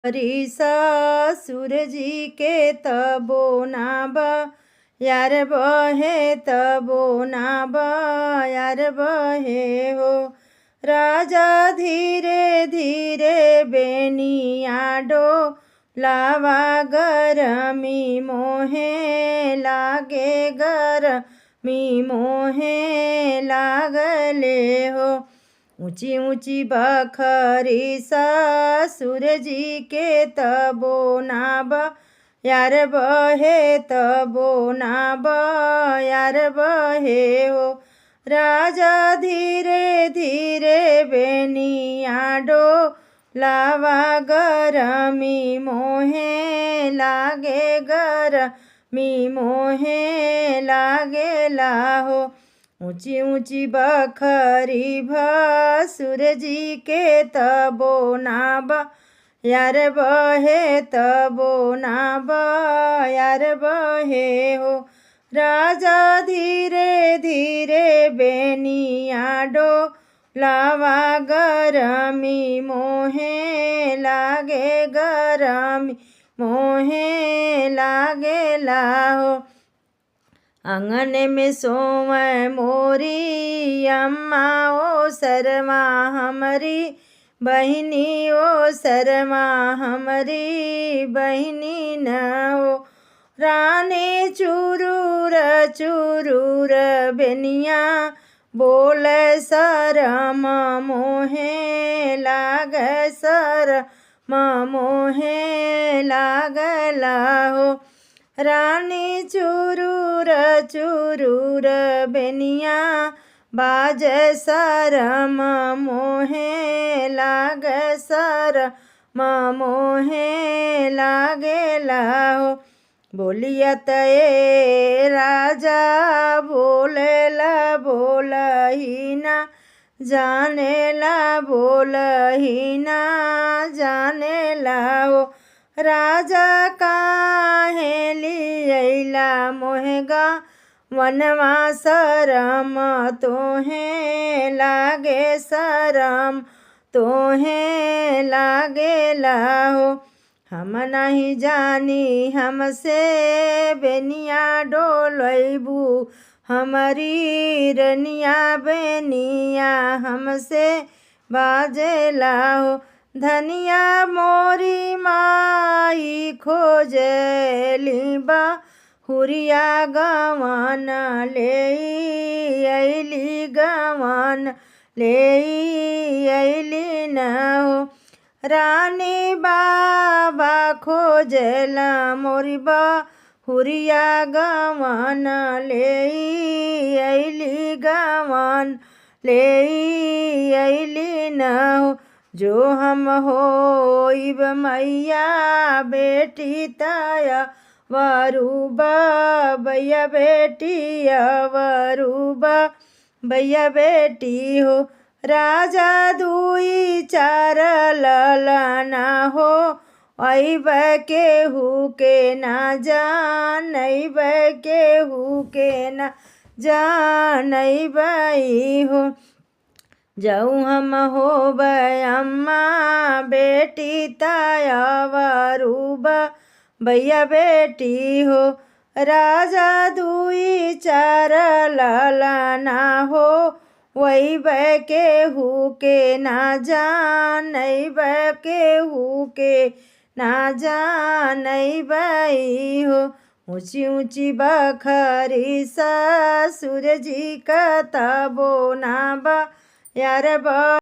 हरी ससुर जी के तबो ना यार बहे तबो ना यार बहे हो। राजा धीरे धीरे बेनिया डोलावा गरमी मोहे लागे गरमी मोहे लागले हो। ऊंची ऊंची बखरी ससुर जी के तबो ना यार बहे तबो ना यार बहे हो। राजा धीरे धीरे बेनिया डोलावा गरमी मोहे लागे गरमी मोहे लागेला हो। ऊंची ऊंची बखरी भसुर जी के तबो ना यार बहे तबो ना यार बहे हो। राजा धीरे धीरे बेनिया डोलावा गरमी मोहे लागे गरमी मोहे लागेला हो। आंगन में सोवे मोरी अम्मा ओ शर्मा हमारी बहिनी ओ शर्मा हमारी बहिनी न हो। रानी चुरूर चुरूर बेनिया बोल शरम मोहे लाग शरम मोहे लागला हो। रानी चुरूर चुरूर बेनिया बाज शरम मोहे लाग शरम मोहे लागेला हो। बोलिया तये राजा बोलेला बोलही ना जानेला बोलही ना जानेला हो। राजा काहे लियला मोहेगा वनवा शरम तोहे लागे शरम तोहे लागेला हो। हम नहीं जानी हमसे बेनिया डोलैबू हमारी रनिया बेनिया हमसे बाजेला हो। धनिया मोरी माई खोजली हुरिया गवन ले अली गवन ले अली न हो। रानी बाबा खोजला मोरी हुरिया गवन ले अली गवन ले अली न हो। जो हम होइब मैया बेटी ताया वरुबा भैया बेटी वरुबा भैया बेटी हो। राजा दुई चार ललना हो अइब केहू के ना जानइब केहू के ना जानइबई हो। जाऊ हम होब अम्मा बेटी ताया वरुबा भैया बेटी हो। राजा दुई चार ललना हो वही केहू के ना जानइब केहू के ना जानइबई हो। ऊंची ऊंची बखरी ससुर जी का तबो ना यार